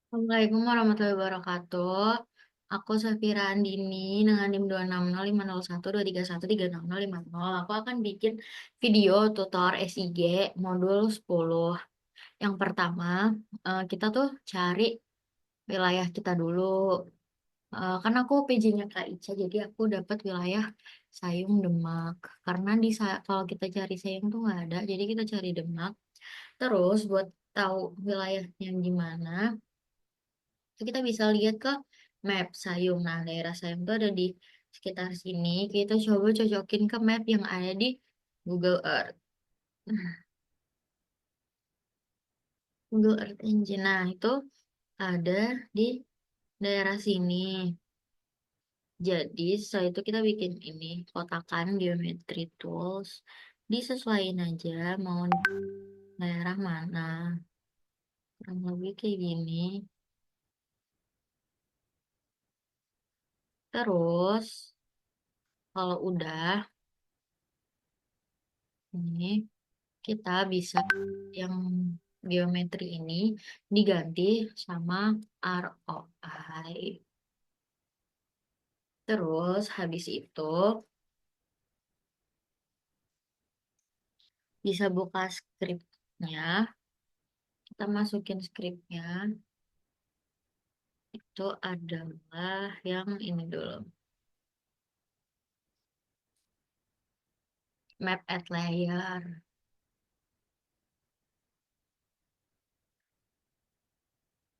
Assalamualaikum warahmatullahi wabarakatuh. Aku Safira Andini dengan NIM 2605012313050. Aku akan bikin video tutor SIG modul 10. Yang pertama, kita tuh cari wilayah kita dulu. Kan aku PJ-nya Kak Ica, jadi aku dapat wilayah Sayung Demak. Karena kalau kita cari Sayung tuh nggak ada, jadi kita cari Demak. Terus buat tahu wilayahnya di mana, itu kita bisa lihat ke map Sayung. Nah, daerah Sayung itu ada di sekitar sini. Kita coba cocokin ke map yang ada di Google Earth. Google Earth Engine. Nah, itu ada di daerah sini. Jadi, setelah itu kita bikin ini, kotakan geometry tools. Disesuaiin aja mau daerah mana. Kurang lebih kayak gini. Terus, kalau udah, ini kita bisa yang geometri ini diganti sama ROI. Terus habis itu bisa buka skripnya. Kita masukin skripnya. Itu adalah yang ini dulu. Map at layer.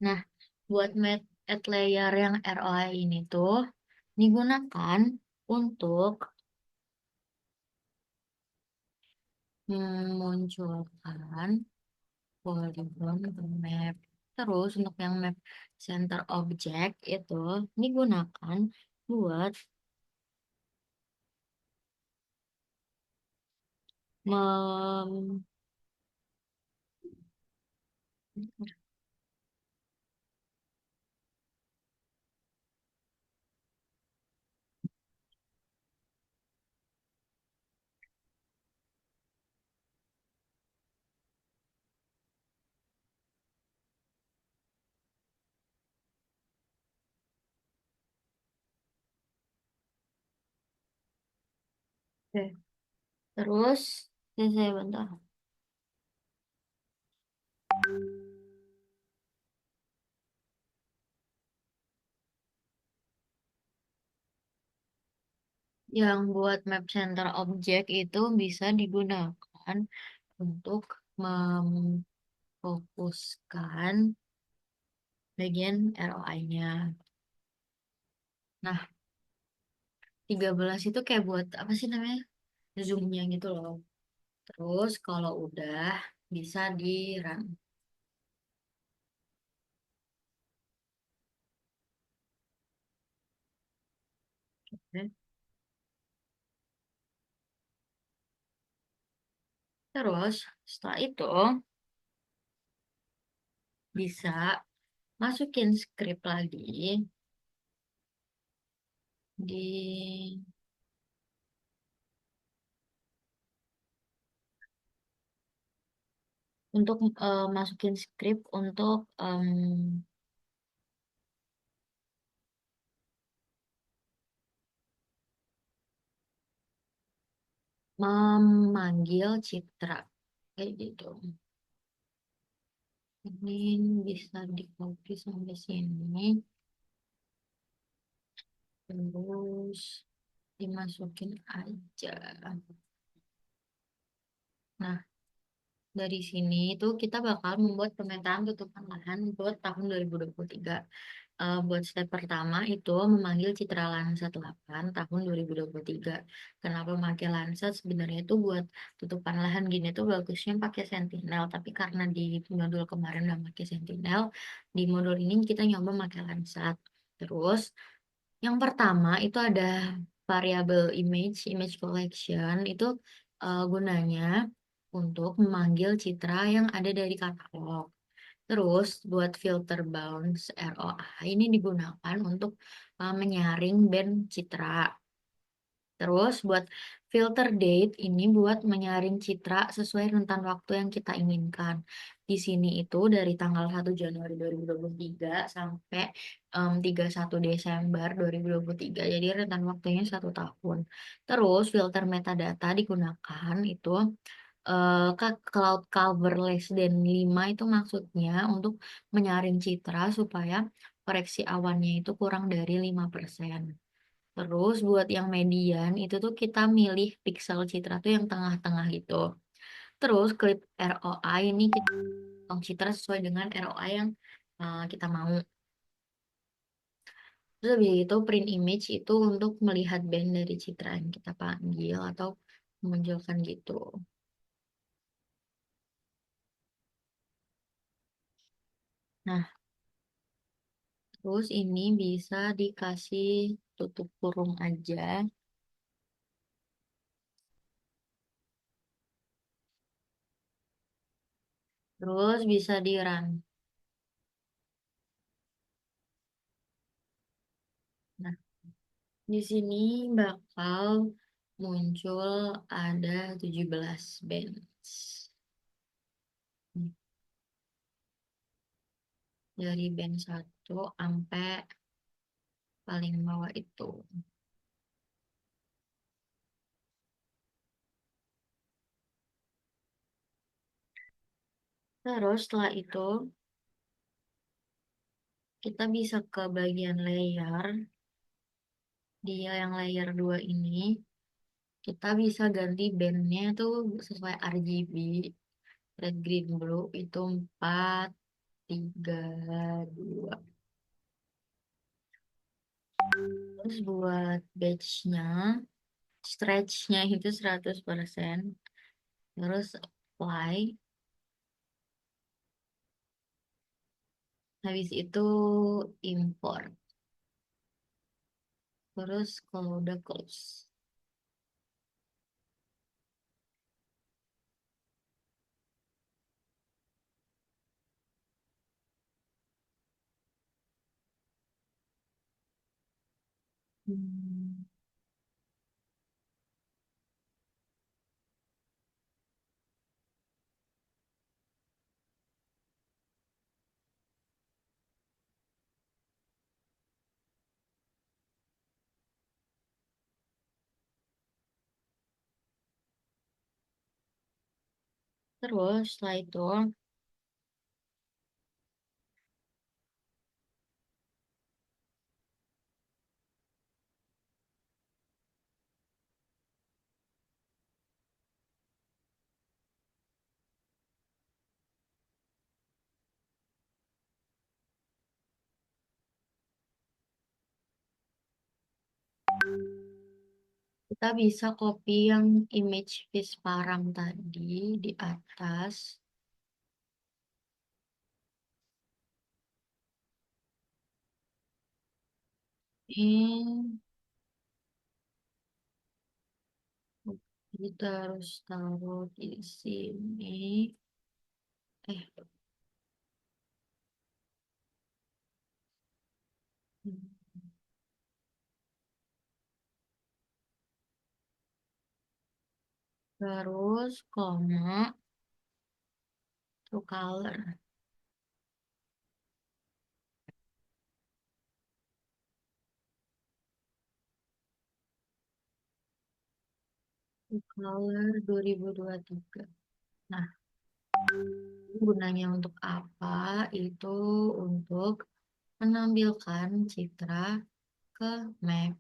Nah, buat map at layer yang ROI ini tuh digunakan untuk memunculkan polygon map. Terus untuk yang map center object itu digunakan buat mem Oke. Terus saya bentar. Yang buat map center object itu bisa digunakan untuk memfokuskan bagian ROI-nya. Nah, 13 itu kayak buat apa sih namanya? Zoom-nya gitu loh. Terus kalau udah bisa di run. Oke. Terus setelah itu bisa masukin script lagi di untuk masukin script untuk memanggil citra kayak gitu. Ini bisa di copy sampai sini, terus dimasukin aja. Nah, dari sini itu kita bakal membuat pemetaan tutupan lahan buat tahun 2023. Buat step pertama itu memanggil Citra Lansat 8 tahun 2023. Kenapa pakai Lansat? Sebenarnya itu buat tutupan lahan gini tuh bagusnya pakai Sentinel. Tapi karena di modul kemarin udah pakai Sentinel, di modul ini kita nyoba pakai Lansat. Terus yang pertama itu ada variable image collection. Itu gunanya untuk memanggil citra yang ada dari katalog. Terus buat filter bounce ROI ini digunakan untuk menyaring band citra. Terus buat filter date ini buat menyaring citra sesuai rentan waktu yang kita inginkan. di sini itu dari tanggal 1 Januari 2023 sampai 31 Desember 2023. Jadi rentan waktunya 1 tahun. Terus filter metadata digunakan itu ke cloud cover less than 5 itu maksudnya untuk menyaring citra supaya koreksi awannya itu kurang dari 5%. Terus buat yang median itu tuh kita milih pixel citra tuh yang tengah-tengah gitu. Terus klip ROI ini kita potong citra sesuai dengan ROI yang kita mau. Terus habis itu print image itu untuk melihat band dari citra yang kita panggil atau memunculkan gitu. Nah, terus ini bisa dikasih tutup kurung aja. Terus bisa di run. Nah, di sini bakal muncul ada 17 bands. Dari band satu sampai paling bawah itu. Terus setelah itu kita bisa ke bagian layer. Dia yang layer 2 ini kita bisa ganti bandnya tuh sesuai RGB. Red, green, blue itu 4, 3, 2. Terus buat batchnya, stretchnya itu 100%. Terus apply. Habis itu import. Terus kalau udah close. Hmm. Terus setelah itu kita bisa copy yang image Visparam tadi di atas. Ini kita harus taruh di sini. Eh, terus koma to color. To color 2023. Nah, gunanya untuk apa? Itu untuk menampilkan citra ke map.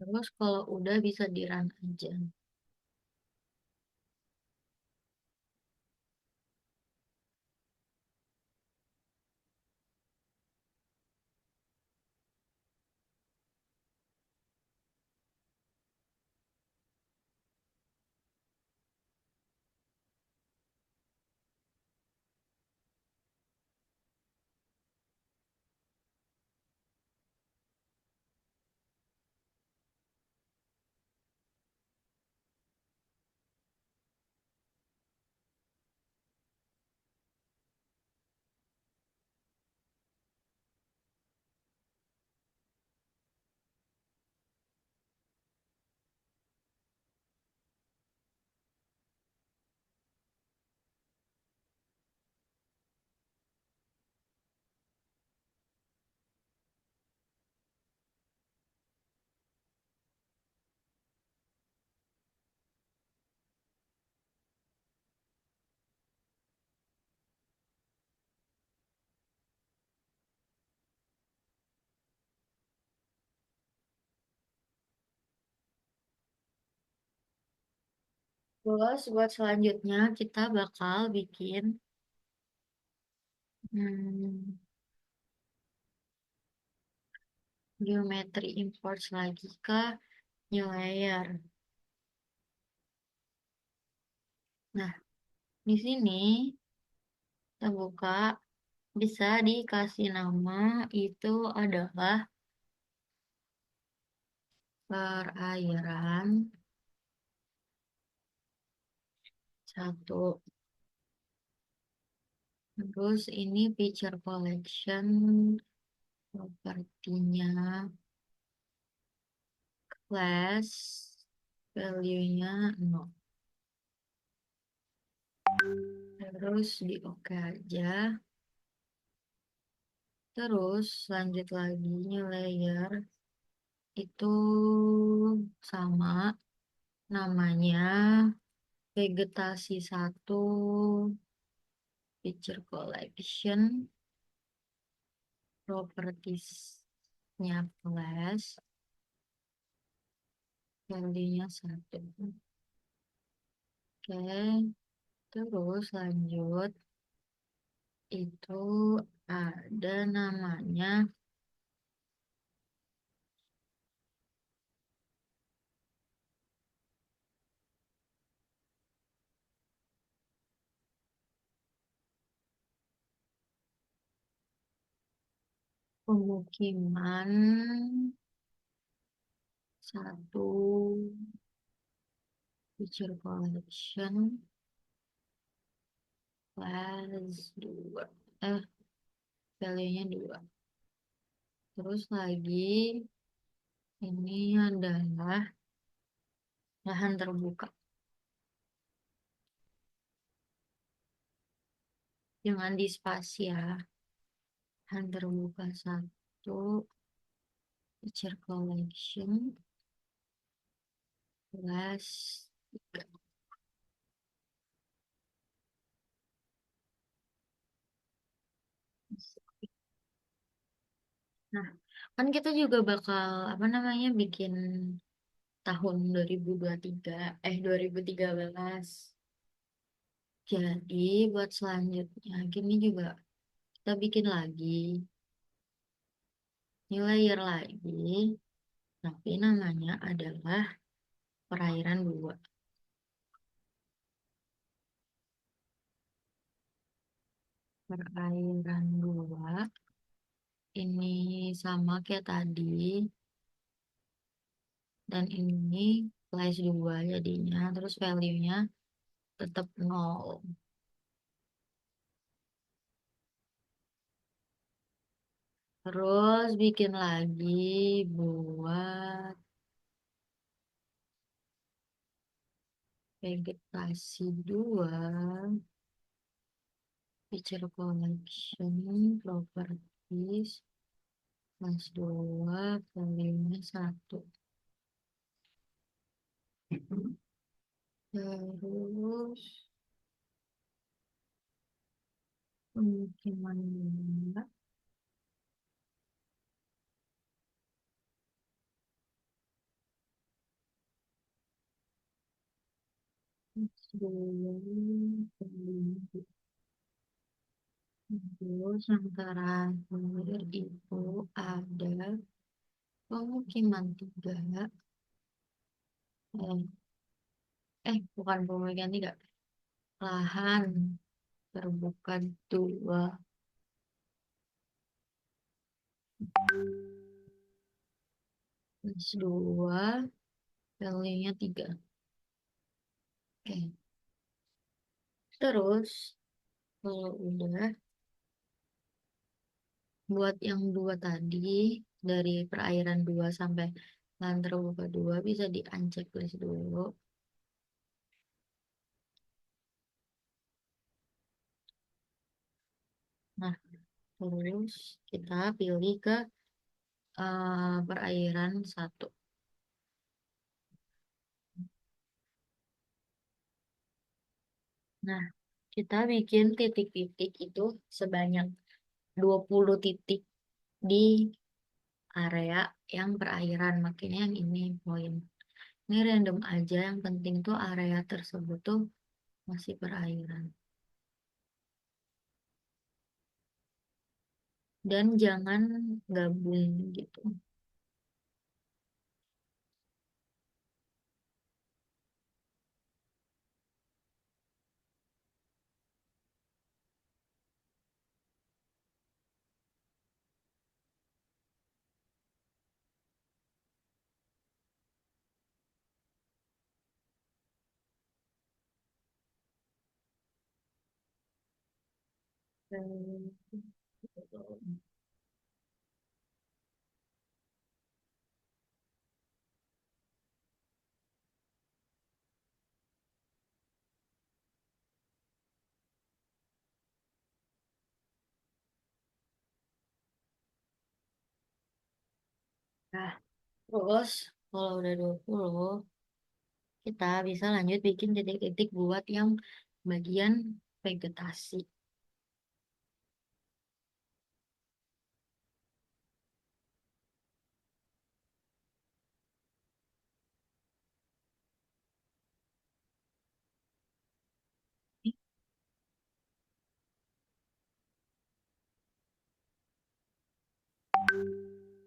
Terus kalau udah bisa di run aja. Terus buat selanjutnya kita bakal bikin hmm, geometry import lagi ke new layer. Nah, di sini kita buka, bisa dikasih nama itu adalah perairan satu. Terus ini feature collection, propertinya, class, value-nya 0. Terus di oke aja. Terus lanjut lagi new layer itu sama namanya vegetasi satu, feature collection, propertiesnya class, value-nya satu. Oke, terus lanjut itu ada namanya pemukiman satu, feature collection plus dua, eh value-nya dua. Terus lagi ini adalah lahan terbuka. Jangan di spasi ya. Lahan terbuka satu, feature collection plus tiga. Nah, kan kita juga bakal apa namanya bikin tahun 2023, 2013. Jadi buat selanjutnya gini juga kita bikin lagi new layer lagi, tapi namanya adalah perairan dua. Perairan dua ini sama kayak tadi, dan ini plus dua jadinya, terus value-nya tetap nol. Terus bikin lagi buat vegetasi dua, feature collection, properties, plus dua, value-nya satu. Terus pemukiman dua, plus dua, value-nya. Terus yang terakhir itu ada pemukiman tiga, eh, bukan pemukiman tiga, lahan terbuka dua, plus dua, value-nya tiga. Oke, terus kalau udah buat yang dua tadi, dari perairan dua sampai lahan terbuka dua bisa di unchecklist dulu. Nah, terus kita pilih ke perairan satu. Nah, kita bikin titik-titik itu sebanyak 20 titik di area yang perairan. Makanya yang ini poin. Ini random aja, yang penting tuh area tersebut tuh masih perairan. Dan jangan gabung gitu. Hmm. Nah, terus kalau udah 20 kita bisa lanjut bikin titik-titik buat yang bagian vegetasi.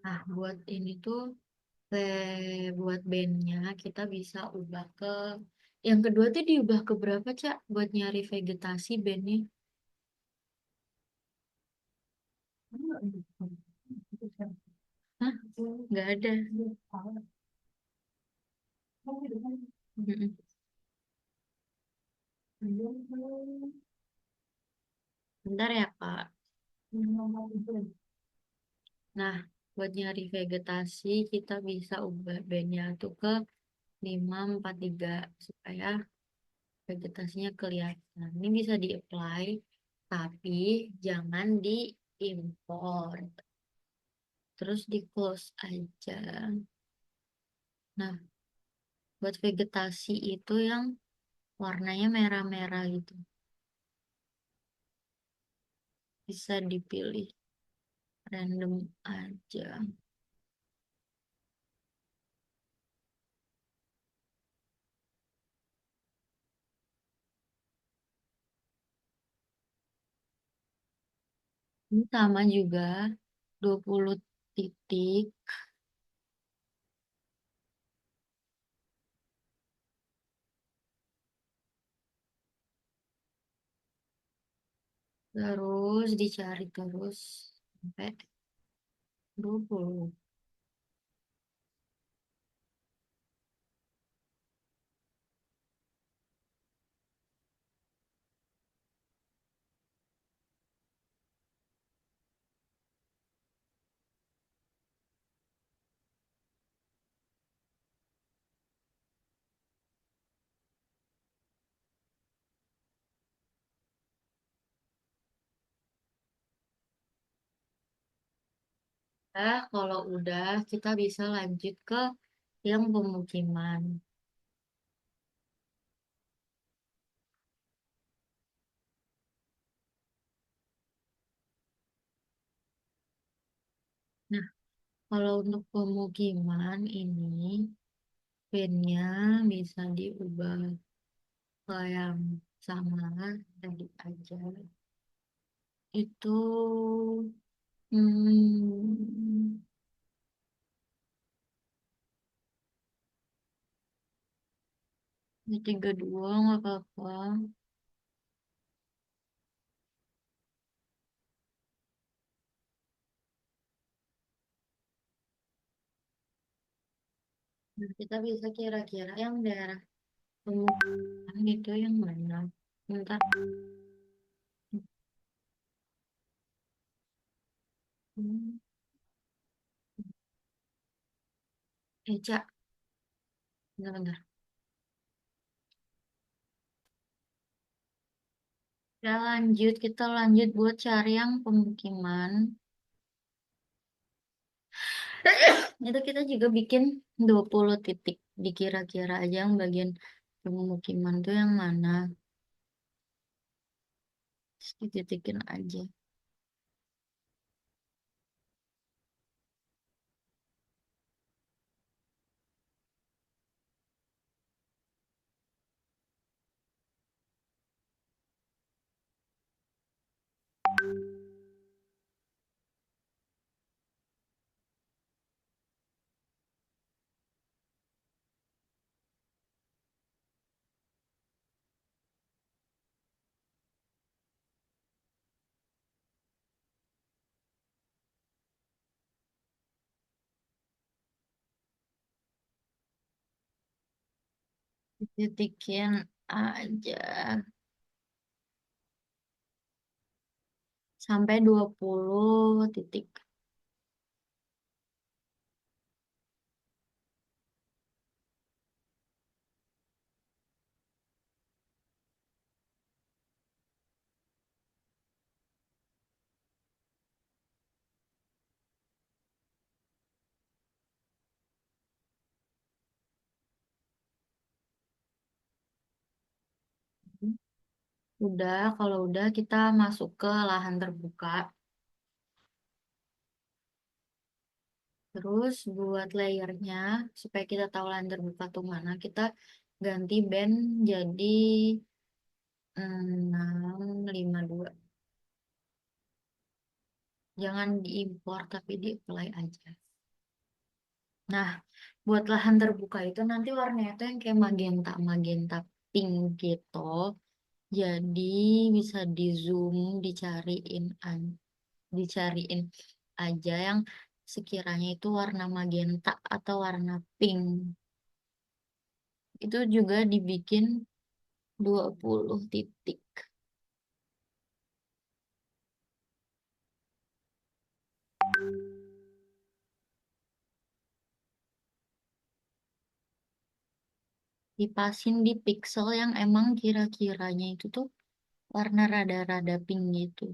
Nah, buat ini tuh, buat bandnya kita bisa ubah ke, yang kedua tuh diubah ke berapa, Cak? Buat nyari vegetasi bandnya. Hah? Nggak ada. Mm-mm. Bentar ya, Kak. Nah, buat nyari vegetasi, kita bisa ubah bandnya tuh ke 543 supaya vegetasinya kelihatan. Ini bisa di-apply, tapi jangan diimpor. Terus di-close aja. Nah, buat vegetasi itu yang warnanya merah-merah gitu. Bisa dipilih random aja. Ini sama juga 20 titik. Terus dicari terus sampai 20. Kalau udah kita bisa lanjut ke yang pemukiman. Nah, kalau untuk pemukiman ini bandnya bisa diubah ke yang sama tadi aja. Itu hmm, di 32 nggak apa-apa. Nah, kita bisa kira-kira yang daerah pemukiman itu yang mana. Bentar. Hmm, Cak, bentar-bentar. Kita lanjut buat cari yang pemukiman. Itu kita juga bikin 20 titik. Dikira-kira aja yang bagian pemukiman tuh yang mana. Terus dititikin aja. Titikin aja sampai 20 titik. Udah, kalau udah kita masuk ke lahan terbuka. Terus buat layernya, supaya kita tahu lahan terbuka tuh mana, kita ganti band jadi 652. Jangan diimpor, tapi di-apply aja. Nah, buat lahan terbuka itu nanti warnanya itu yang kayak magenta-magenta pink gitu. Jadi bisa di zoom, dicariin aja yang sekiranya itu warna magenta atau warna pink. Itu juga dibikin 20 titik. Dipasin di pixel yang emang kira-kiranya itu tuh warna rada-rada pink gitu.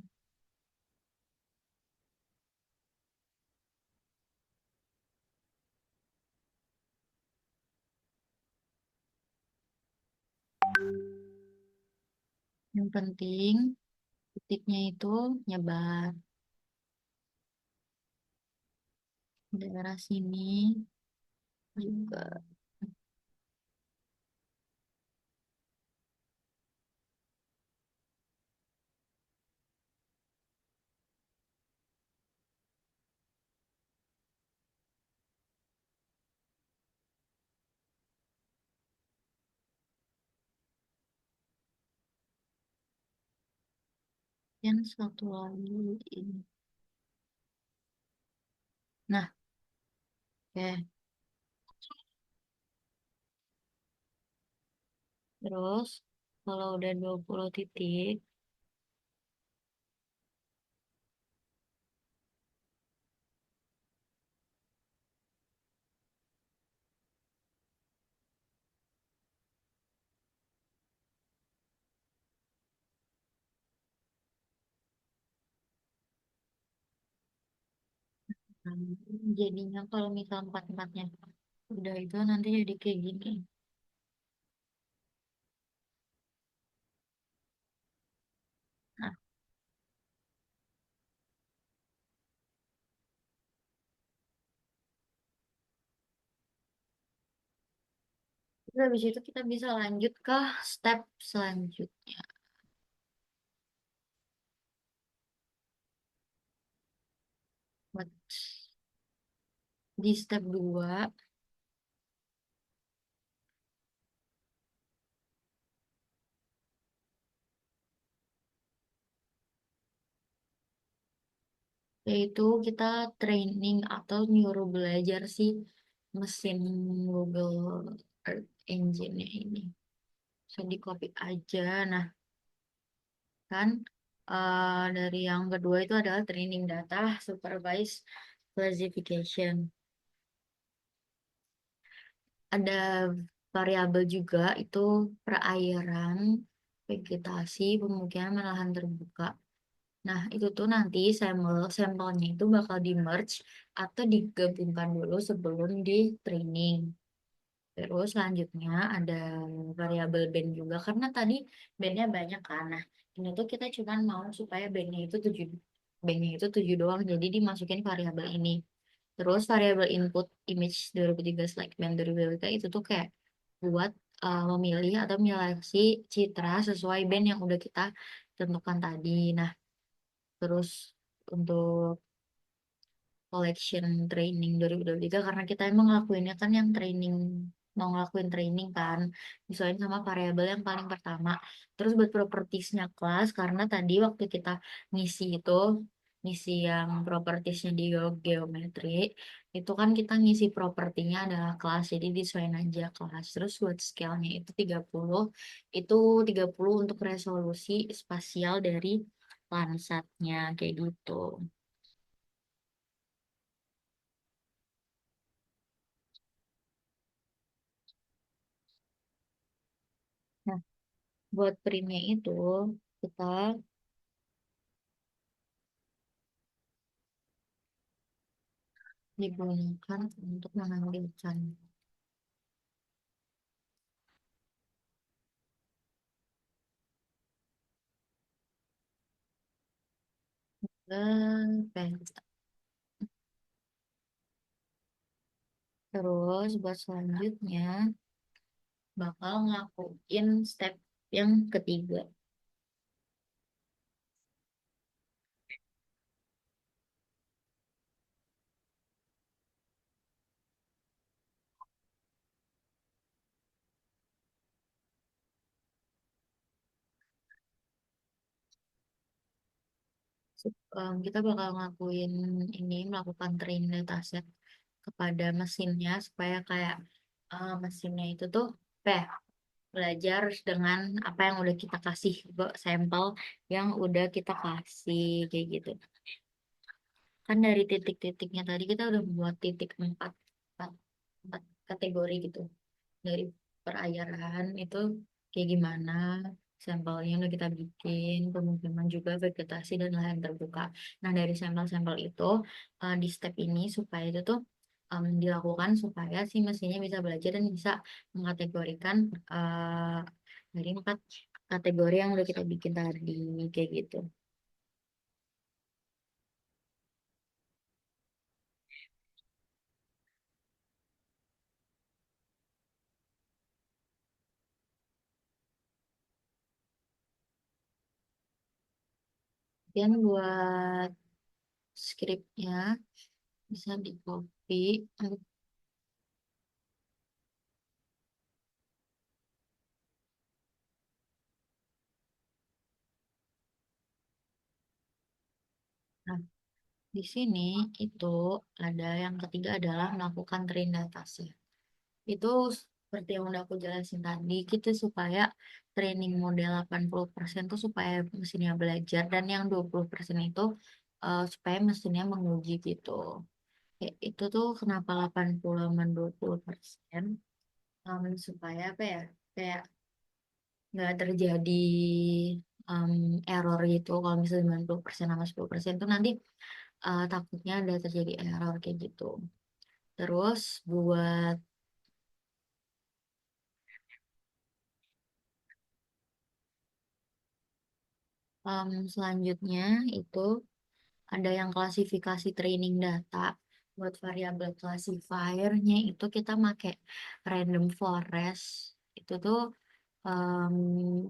Yang penting titiknya itu nyebar daerah sini juga. Yang satu lagi ini. Nah, oke. Terus kalau udah 20 titik, nah, jadinya kalau misal empat-empatnya udah itu nanti jadi kayak gini. Nah, terus habis itu kita bisa lanjut ke step selanjutnya. Buat di step 2 yaitu kita training atau nyuruh belajar si mesin Google Earth Engine-nya ini. Bisa di copy aja. Nah, kan dari yang kedua itu adalah training data supervised classification. Ada variabel juga itu perairan, vegetasi, pemukiman, lahan terbuka. Nah, itu tuh nanti sampelnya itu bakal di merge atau digabungkan dulu sebelum di training. Terus selanjutnya ada variabel band juga karena tadi bandnya banyak kan. Nah, ini tuh kita cuman mau supaya bandnya itu tujuh doang. Jadi dimasukin variabel ini. Terus variabel input image 2003 slide band 2003 itu tuh kayak buat memilih atau menyeleksi citra sesuai band yang udah kita tentukan tadi. Nah, terus untuk collection training 2023 karena kita emang ngelakuinnya kan yang training mau ngelakuin training kan misalnya sama variabel yang paling pertama terus buat propertiesnya kelas karena tadi waktu kita ngisi itu ngisi yang propertiesnya di geometri, itu kan kita ngisi propertinya adalah kelas, jadi disesuaikan aja kelas. Terus buat scale-nya itu 30, itu 30 untuk resolusi spasial dari Landsat-nya, kayak gitu. Nah, buat printnya itu, kita digunakan untuk mengambilkan peta. Terus buat selanjutnya bakal ngelakuin step yang ketiga. Kita bakal ngelakuin ini, melakukan train dataset kepada mesinnya supaya kayak mesinnya itu tuh apa ya, belajar dengan apa yang udah kita kasih, sampel yang udah kita kasih, kayak gitu. Kan dari titik-titiknya tadi kita udah buat titik empat, empat kategori gitu. Dari perairan itu kayak gimana, sampelnya udah kita bikin, pemukiman juga, vegetasi dan lahan terbuka. Nah, dari sampel-sampel itu di step ini supaya itu tuh dilakukan supaya si mesinnya bisa belajar dan bisa mengkategorikan dari empat kategori yang udah kita bikin tadi, kayak gitu. Dan buat skripnya bisa di copy. Nah, di sini itu ada yang ketiga adalah melakukan train dataset. Itu seperti yang udah aku jelasin tadi, kita supaya training model 80% tuh supaya mesinnya belajar, dan yang 20% itu supaya mesinnya menguji gitu. Itu tuh kenapa 80 sama 20%? Supaya apa ya? Kayak nggak terjadi um, error gitu. Kalau misalnya 90% sama 10% tuh nanti takutnya ada terjadi error kayak gitu. Terus buat selanjutnya itu ada yang klasifikasi training data. Buat variabel classifiernya itu kita pakai random forest. Itu tuh em,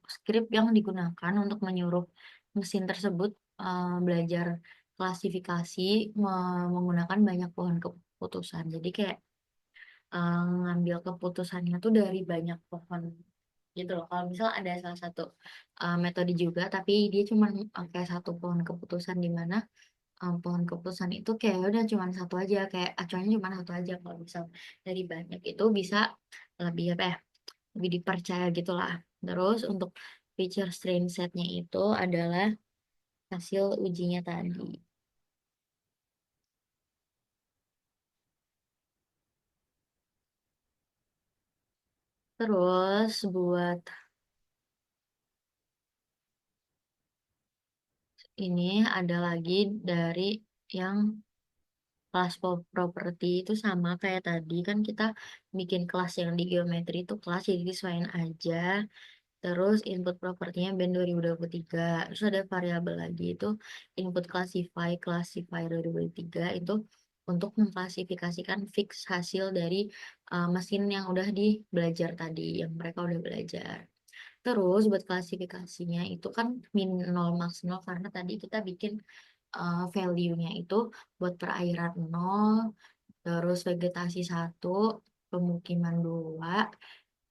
script yang digunakan untuk menyuruh mesin tersebut belajar klasifikasi menggunakan banyak pohon keputusan. Jadi kayak ngambil keputusannya tuh dari banyak pohon gitu loh. Kalau misal ada salah satu metode juga, tapi dia cuma pakai satu pohon keputusan, di mana pohon keputusan itu kayak udah cuma satu aja, kayak acuannya cuma satu aja. Kalau misal dari banyak itu bisa lebih apa ya, lebih dipercaya gitulah. Terus untuk feature strain setnya itu adalah hasil ujinya tadi. Terus buat ini ada lagi dari yang kelas properti, itu sama kayak tadi kan kita bikin kelas yang di geometri itu kelas, jadi disesuaikan aja. Terus input propertinya band 2023. Terus ada variabel lagi itu input classify 2023 itu untuk mengklasifikasikan fix hasil dari mesin yang udah dibelajar tadi, yang mereka udah belajar. Terus buat klasifikasinya itu kan min 0 max 0, karena tadi kita bikin value-nya itu buat perairan 0, terus vegetasi 1, pemukiman 2,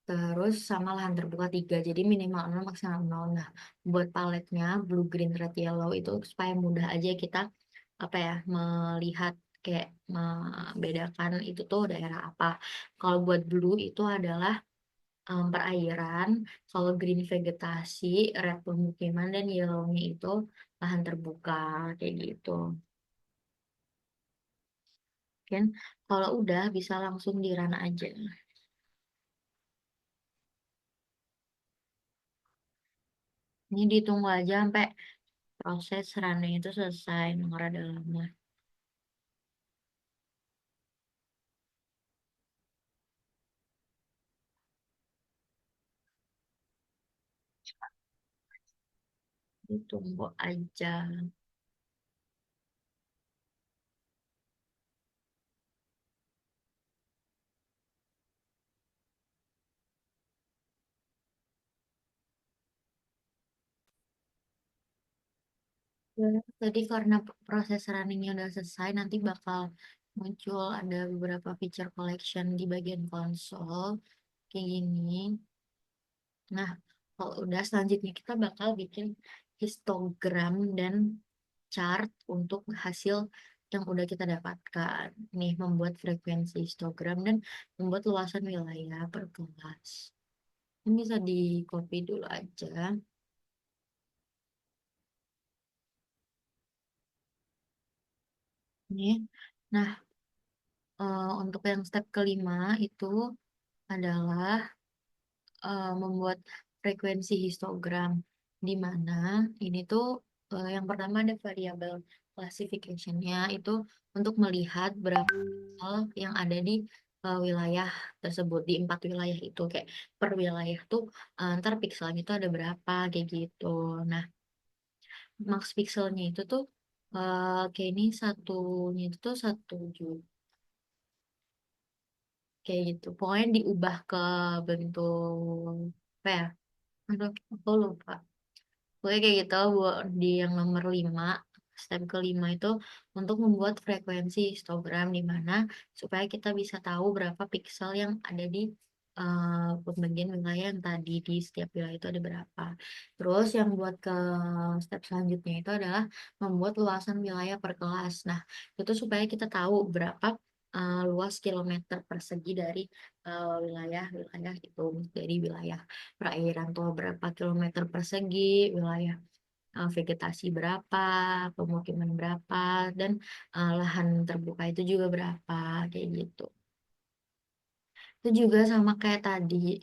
Terus sama lahan terbuka 3, jadi minimal 0 maksimal 0. Nah, buat paletnya blue, green, red, yellow itu supaya mudah aja kita apa ya melihat kayak membedakan itu tuh daerah apa. Kalau buat blue itu adalah perairan, kalau green vegetasi, red pemukiman, dan yellownya itu lahan terbuka kayak gitu. Kan kalau udah bisa langsung di run aja. Ini ditunggu aja sampai proses running itu selesai, nomor ada lama. Ditunggu aja. Ya, tadi karena proses runningnya udah selesai, nanti bakal muncul ada beberapa feature collection di bagian konsol kayak gini. Nah, kalau udah selanjutnya kita bakal bikin histogram dan chart untuk hasil yang udah kita dapatkan. Nih, membuat frekuensi histogram dan membuat luasan wilayah per kelas. Ini bisa di copy dulu aja. Nih. Nah, untuk yang step kelima itu adalah membuat frekuensi histogram, di mana ini tuh yang pertama ada variabel classification-nya itu untuk melihat berapa hal yang ada di wilayah tersebut, di 4 wilayah itu kayak per wilayah tuh ntar pixelnya itu ada berapa kayak gitu. Nah, max pixelnya itu tuh kayak ini satunya itu tuh 1 juta kayak gitu. Pokoknya diubah ke bentuk apa ya? Aduh, aku lupa. Pokoknya kayak gitu buat di yang nomor 5, step kelima itu untuk membuat frekuensi histogram di mana supaya kita bisa tahu berapa piksel yang ada di pembagian wilayah yang tadi di setiap wilayah itu ada berapa. Terus yang buat ke step selanjutnya itu adalah membuat luasan wilayah per kelas. Nah, itu supaya kita tahu berapa luas kilometer persegi dari wilayah-wilayah itu, dari wilayah perairan tuh berapa kilometer persegi, wilayah vegetasi berapa, pemukiman berapa, dan lahan terbuka itu juga berapa, kayak gitu. Itu juga sama kayak tadi,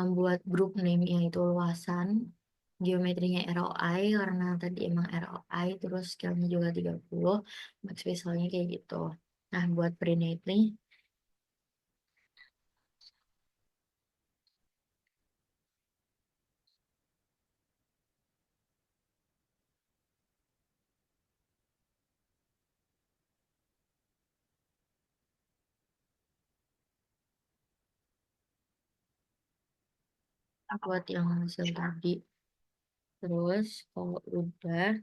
buat group name itu luasan, geometrinya ROI, karena tadi emang ROI, terus scale-nya juga 30, max pixelnya kayak gitu. Nah, buat prenatal buat yang hasil tadi. Terus kalau udah,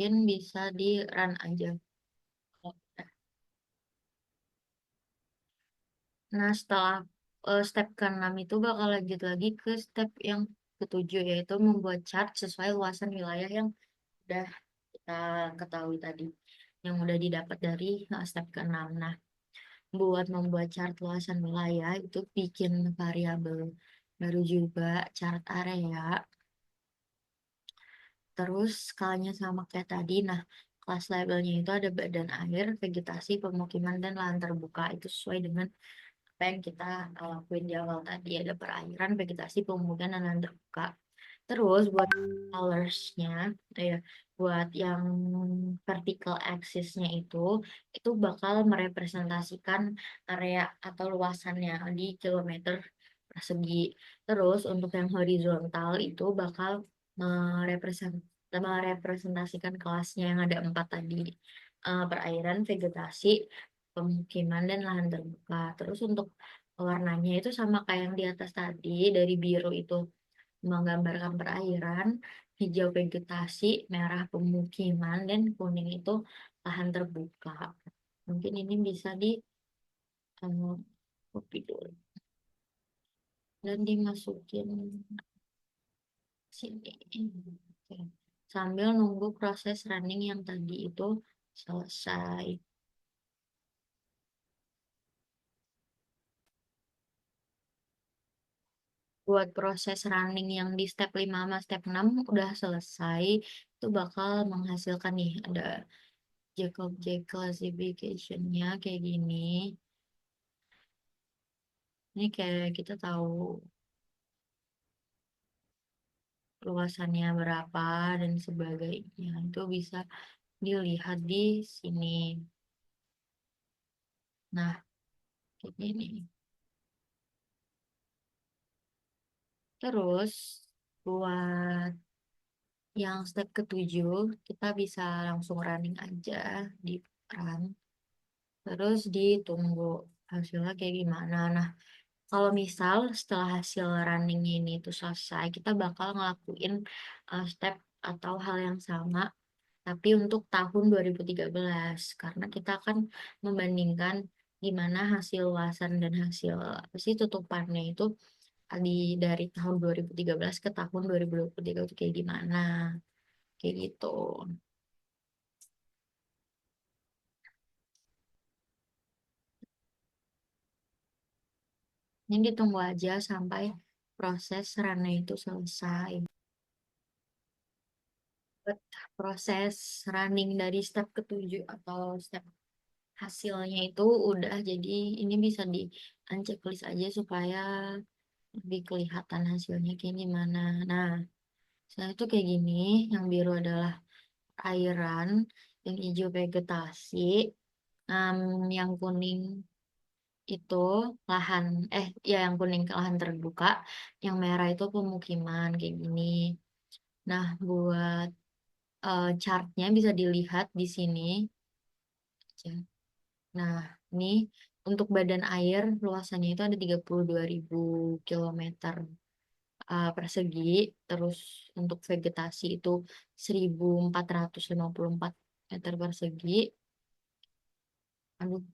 mungkin bisa di run aja. Nah, setelah step ke-6 itu bakal lanjut lagi ke step yang ketujuh, yaitu membuat chart sesuai luasan wilayah yang udah kita ketahui tadi, yang udah didapat dari step ke-6. Nah, buat membuat chart luasan wilayah itu bikin variabel baru juga, chart area. Terus skalanya sama kayak tadi. Nah, kelas labelnya itu ada badan air, vegetasi, pemukiman, dan lahan terbuka. Itu sesuai dengan apa yang kita lakuin di awal tadi, ada perairan, vegetasi, pemukiman, dan lahan terbuka. Terus buat colorsnya, ya, buat yang vertical axis-nya itu bakal merepresentasikan area atau luasannya di kilometer persegi. Terus untuk yang horizontal itu bakal merepresentasikan kelasnya yang ada 4 tadi. Perairan, vegetasi, pemukiman dan lahan terbuka. Terus untuk warnanya itu sama kayak yang di atas tadi, dari biru itu menggambarkan perairan, hijau vegetasi, merah pemukiman, dan kuning itu lahan terbuka. Mungkin ini bisa di copy dulu dan dimasukin sini. Oke. Sambil nunggu proses running yang tadi itu selesai. Buat proses running yang di step 5 sama step 6 udah selesai, itu bakal menghasilkan nih ada Jacob-J classification-nya kayak gini. Ini kayak kita tahu luasannya berapa dan sebagainya. Itu bisa dilihat di sini. Nah, kayak gini. Terus buat yang step ketujuh, kita bisa langsung running aja di run. Terus ditunggu hasilnya kayak gimana. Nah, kalau misal setelah hasil running ini itu selesai, kita bakal ngelakuin step atau hal yang sama, tapi untuk tahun 2013. Karena kita akan membandingkan gimana hasil luasan dan hasil apa sih tutupannya itu dari tahun 2013 ke tahun 2023 itu kayak gimana. Kayak gitu. Ini ditunggu aja sampai proses runnya itu selesai. Proses running dari step ketujuh atau step hasilnya itu udah, jadi ini bisa di unchecklist aja supaya lebih kelihatan hasilnya kayak gimana. Nah, saya itu kayak gini, yang biru adalah airan, yang hijau vegetasi, em, yang kuning itu lahan, ya yang kuning ke lahan terbuka, yang merah itu pemukiman kayak gini. Nah, buat chartnya bisa dilihat di sini. Nah, ini untuk badan air luasannya itu ada 32.000 kilometer persegi. Terus untuk vegetasi itu 1.454 meter persegi. Aduh,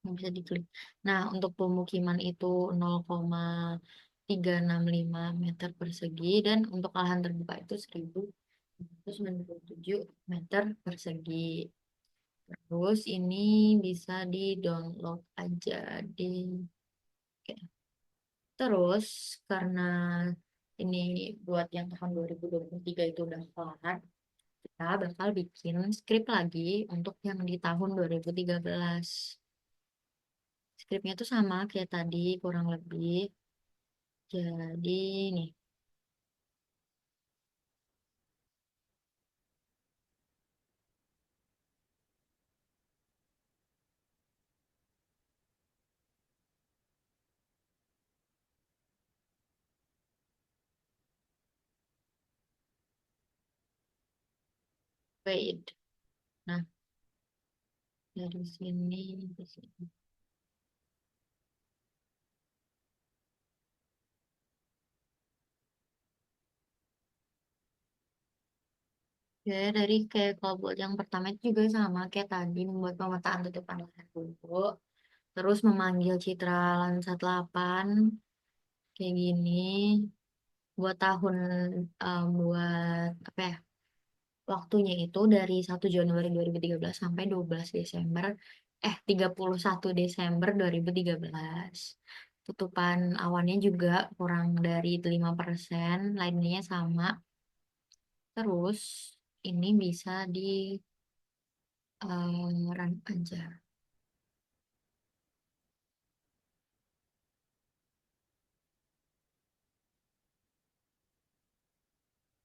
nggak bisa diklik. Nah, untuk pemukiman itu 0,365 meter persegi. Dan untuk lahan terbuka itu 1.197 meter persegi. Terus ini bisa di-download aja di. Oke. Terus karena ini buat yang tahun 2023 itu udah kelar, kita bakal bikin skrip lagi untuk yang di tahun 2013. Skripnya tuh sama kayak tadi kurang lebih. Jadi nih, wait. Nah, dari sini ke sini. Ya, dari kayak kalau buat yang pertama itu juga sama kayak tadi, membuat pemetaan tutupan lahan dulu. Terus memanggil citra Landsat 8 kayak gini. Buat tahun buat apa ya? Waktunya itu dari 1 Januari 2013 sampai 12 Desember 31 Desember 2013. Tutupan awannya juga kurang dari 5%, lainnya sama. Terus ini bisa di run aja.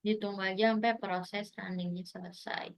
Ditunggu aja sampai proses runningnya selesai.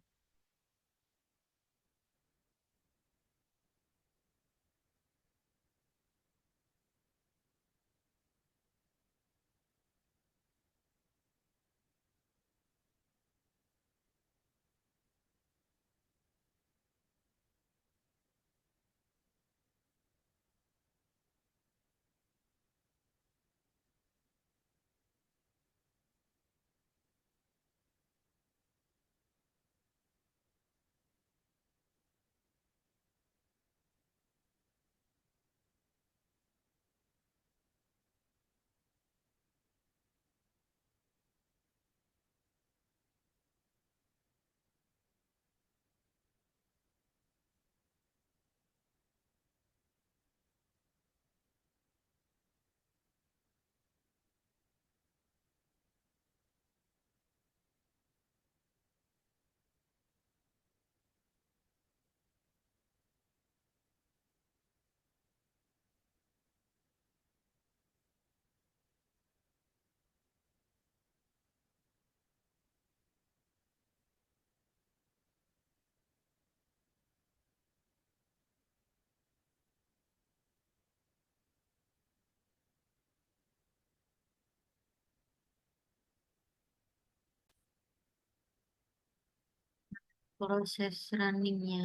proses runningnya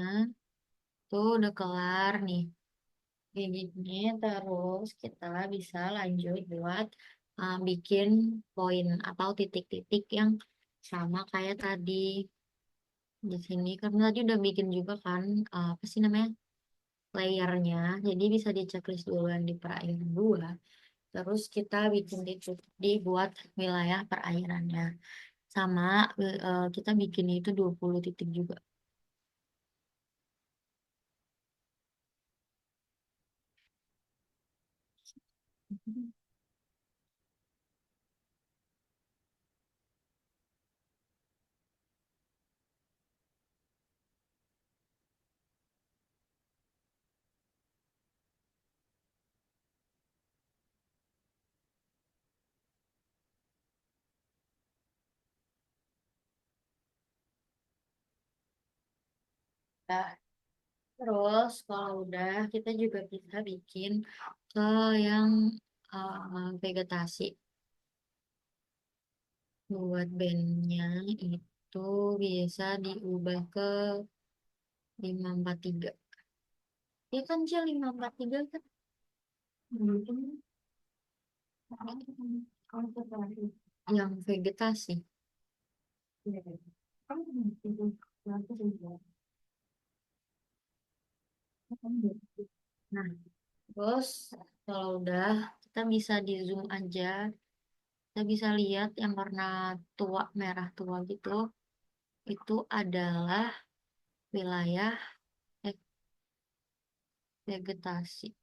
tuh udah kelar nih. Kayak gini, terus kita bisa lanjut buat bikin poin atau titik-titik yang sama kayak tadi di sini. Karena tadi udah bikin juga kan, apa sih namanya, layernya. Jadi bisa di checklist duluan di perairan dua. Terus kita bikin titik buat wilayah perairannya. Sama kita bikin itu 20 titik juga. Nah, terus kalau udah kita juga bisa bikin ke yang vegetasi. Buat bandnya itu bisa diubah ke 543. Ya kan Cil 543 kan? Yang vegetasi. Nah, terus kalau udah kita bisa di zoom aja. Kita bisa lihat yang warna tua, merah tua gitu. Itu adalah wilayah eh, vegetasi.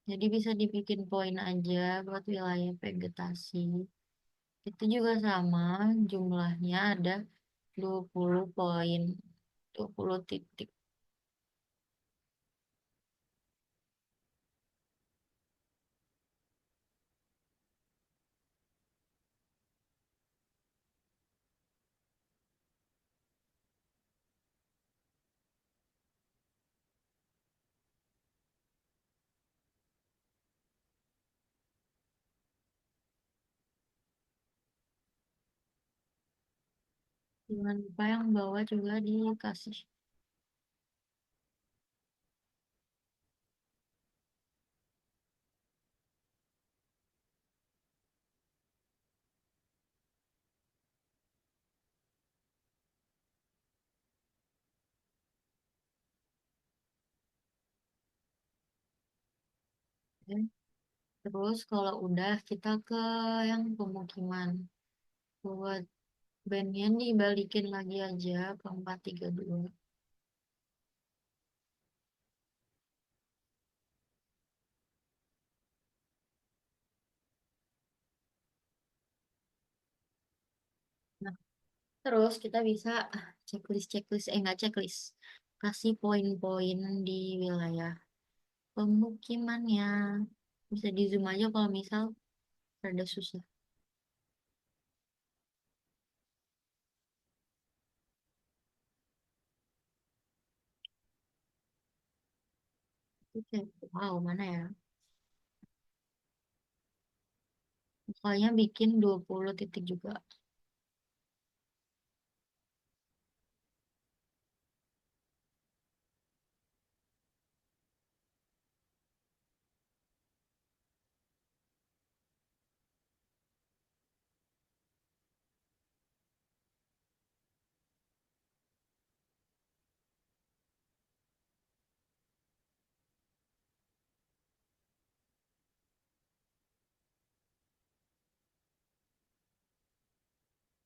Jadi bisa dibikin poin aja buat wilayah vegetasi. Itu juga sama, jumlahnya ada 20 poin, 20 titik. Jangan lupa yang bawah juga dikasih. Ya. Terus kalau udah kita ke yang pemukiman. Buat bandnya dibalikin lagi aja ke 432. Nah, terus kita bisa checklist, enggak checklist. Kasih poin-poin di wilayah pemukimannya. Bisa di zoom aja kalau misal rada susah. Oke, wow, mana ya? Pokoknya bikin 20 titik juga.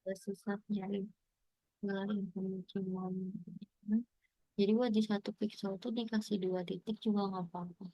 Gak susah nyari wilayah pemukiman. Jadi buat di satu pixel tuh dikasih 2 titik juga nggak apa-apa.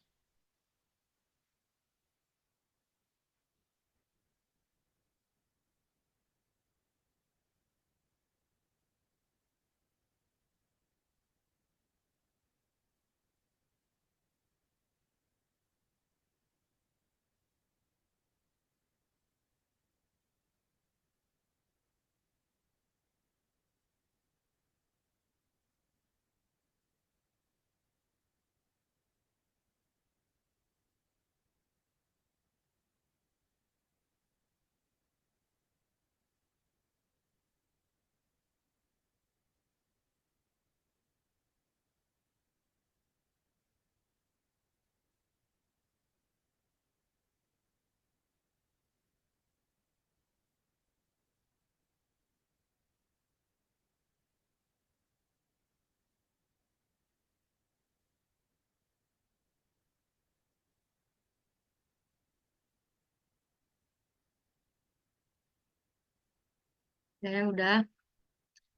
Kayak udah,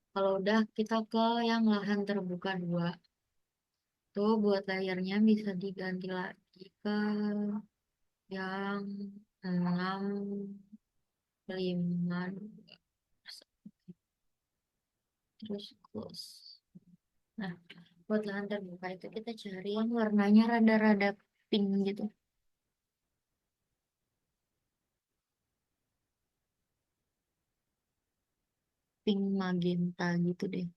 kalau udah kita ke yang lahan terbuka dua. Tuh buat layarnya bisa diganti lagi ke yang 65 terus close. Nah, buat lahan terbuka itu kita cari yang warnanya rada-rada pink gitu, pink magenta gitu deh.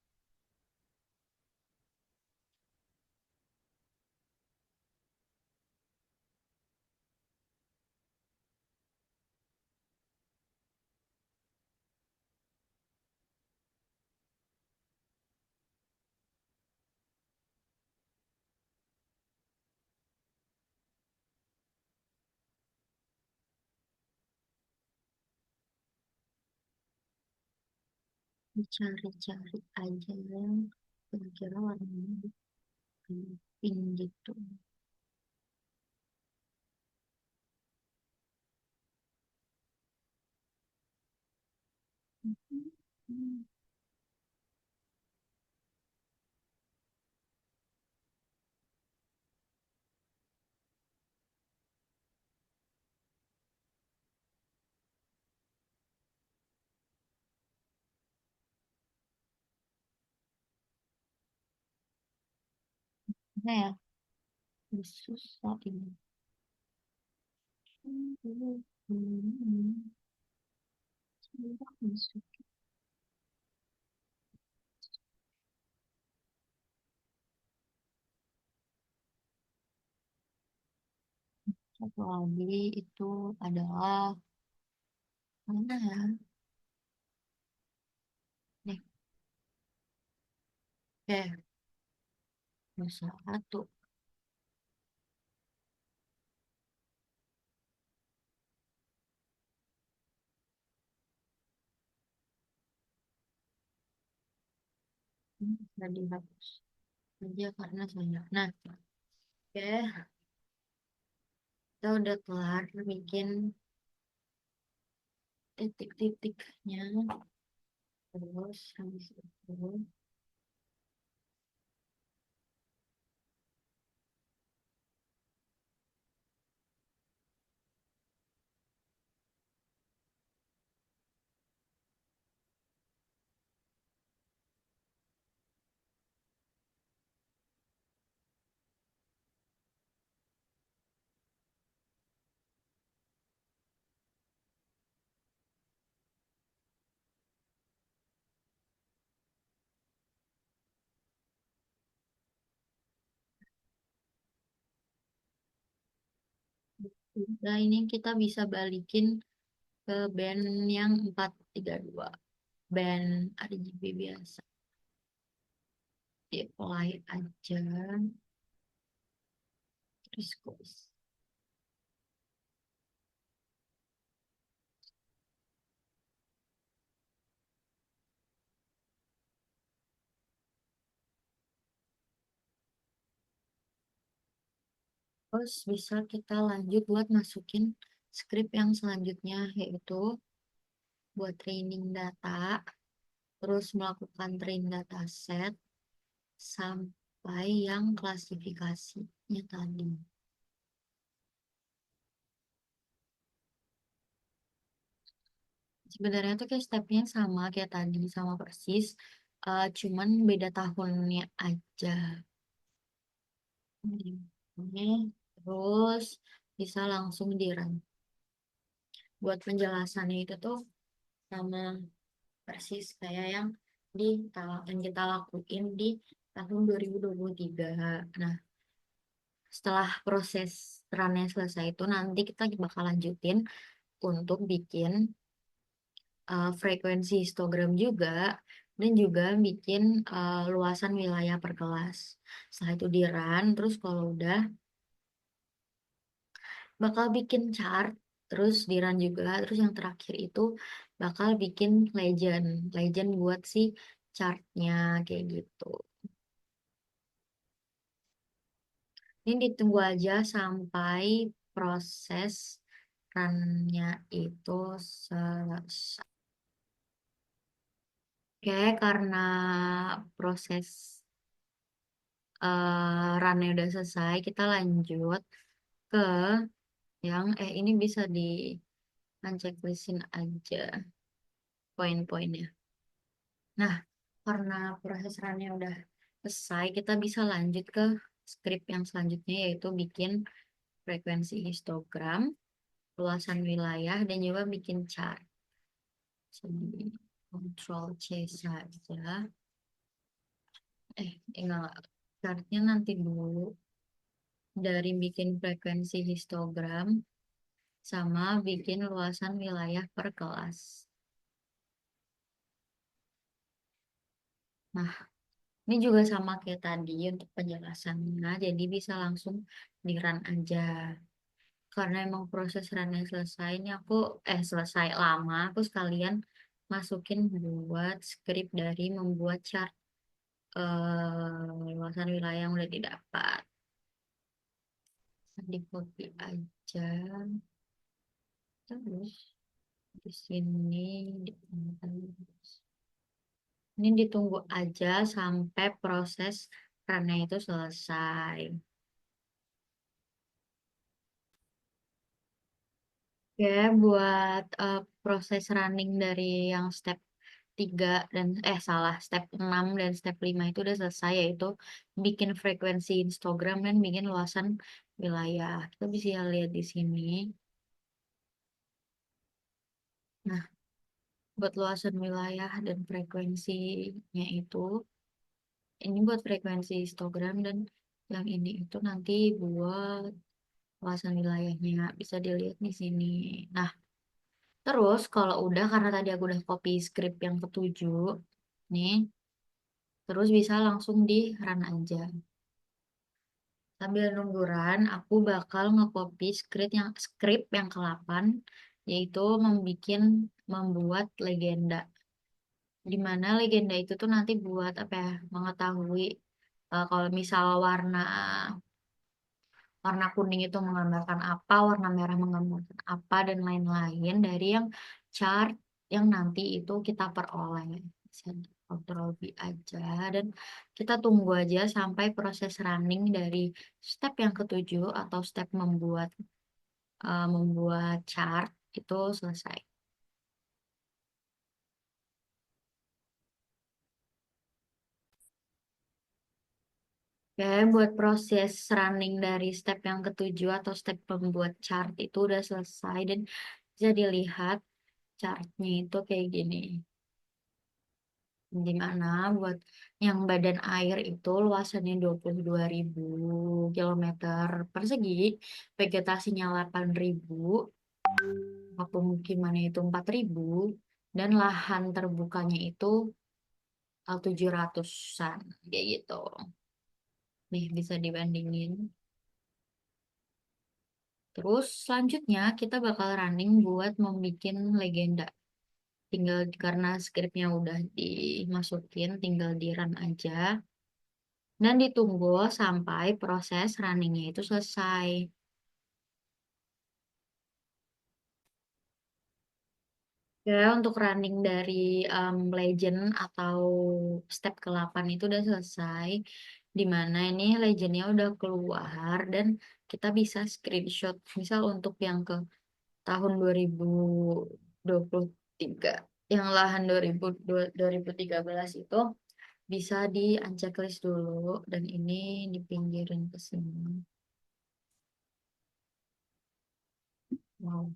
Dicari-cari aja yang kira-kira warnanya pink gitu. Nah ya, susah ini. Satu lagi itu adalah mana ya? Nih, oke, satu. Bisa dihapus aja karena saya. Nah, oke, kita udah kelar bikin titik-titiknya. Terus habis itu nah ini kita bisa balikin ke band yang 432, band RGB biasa. Di apply aja, terus close. Terus bisa kita lanjut buat masukin script yang selanjutnya, yaitu buat training data, terus melakukan train data set sampai yang klasifikasinya tadi. Sebenarnya tuh kayak stepnya sama kayak tadi, sama persis, cuman beda tahunnya aja. Ini terus bisa langsung di run. Buat penjelasannya itu tuh sama persis kayak yang yang kita lakuin di tahun 2023. Nah, setelah proses runnya selesai itu nanti kita bakal lanjutin untuk bikin frekuensi histogram juga dan juga bikin luasan wilayah per kelas. Setelah itu di run, terus kalau udah bakal bikin chart, terus di run juga, terus yang terakhir itu bakal bikin legend, legend buat si chartnya kayak gitu. Ini ditunggu aja sampai proses runnya itu selesai. Oke, karena proses runnya udah selesai, kita lanjut ke yang ini bisa di unchecklistin aja poin-poinnya. Nah, karena proses runnya udah selesai, kita bisa lanjut ke script yang selanjutnya yaitu bikin frekuensi histogram, luasan wilayah, dan juga bikin chart. Jadi, Ctrl C saja. Enggak. Chartnya nanti dulu dari bikin frekuensi histogram sama bikin luasan wilayah per kelas. Nah, ini juga sama kayak tadi untuk penjelasannya, jadi bisa langsung di run aja. Karena emang proses runnya selesai, ini aku selesai lama, aku sekalian masukin buat script dari membuat chart luasan wilayah yang udah didapat. Di copy aja, terus di sini di ini ditunggu aja sampai proses runnya itu selesai. Ya, buat proses running dari yang step 3 dan salah, step 6 dan step 5 itu udah selesai yaitu bikin frekuensi histogram dan bikin luasan wilayah. Kita bisa lihat di sini. Nah, buat luasan wilayah dan frekuensinya itu ini buat frekuensi histogram dan yang ini itu nanti buat luasan wilayahnya bisa dilihat di sini. Nah, terus kalau udah karena tadi aku udah copy script yang ketujuh nih, terus bisa langsung di run aja. Sambil nunggu run, aku bakal nge-copy script yang ke-8 yaitu membuat legenda. Di mana legenda itu tuh nanti buat apa ya? Mengetahui kalau misal warna warna kuning itu menggambarkan apa, warna merah menggambarkan apa, dan lain-lain dari yang chart yang nanti itu kita peroleh. Bisa di Ctrl V aja dan kita tunggu aja sampai proses running dari step yang ketujuh atau step membuat chart itu selesai. Oke, buat proses running dari step yang ketujuh atau step membuat chart itu udah selesai dan bisa dilihat chartnya itu kayak gini. Di mana buat yang badan air itu luasannya 22.000 kilometer persegi, vegetasinya 8.000, pemukimannya itu 4.000, dan lahan terbukanya itu 700-an, kayak gitu. Nih, bisa dibandingin. Terus selanjutnya kita bakal running buat membuat legenda. Tinggal karena scriptnya udah dimasukin, tinggal di run aja. Dan ditunggu sampai proses runningnya itu selesai. Ya, untuk running dari legend atau step ke-8 itu udah selesai. Dimana ini legendnya udah keluar dan kita bisa screenshot. Misal untuk yang ke tahun 2023, yang lahan 2013 itu bisa di unchecklist dulu dan ini dipinggirin ke sini. Wow.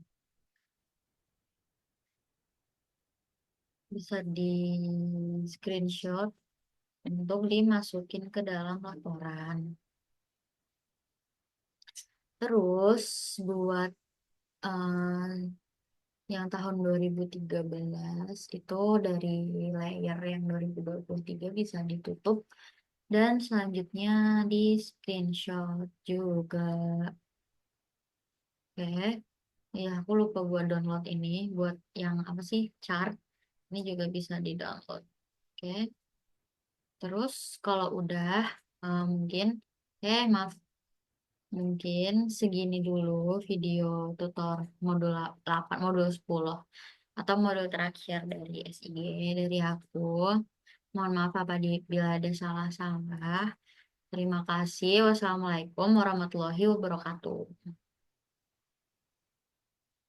Bisa di screenshot untuk dimasukin ke dalam laporan. Terus buat eh, yang tahun 2013 itu dari layer yang 2023 bisa ditutup dan selanjutnya di screenshot juga. Oke, ya aku lupa buat download ini buat yang apa sih chart. Ini juga bisa di download. Oke, terus kalau udah mungkin maaf. Mungkin segini dulu video tutor modul 8, modul 10. atau modul terakhir dari SIG dari aku. Mohon maaf bila ada salah-salah. Terima kasih. Wassalamualaikum warahmatullahi wabarakatuh.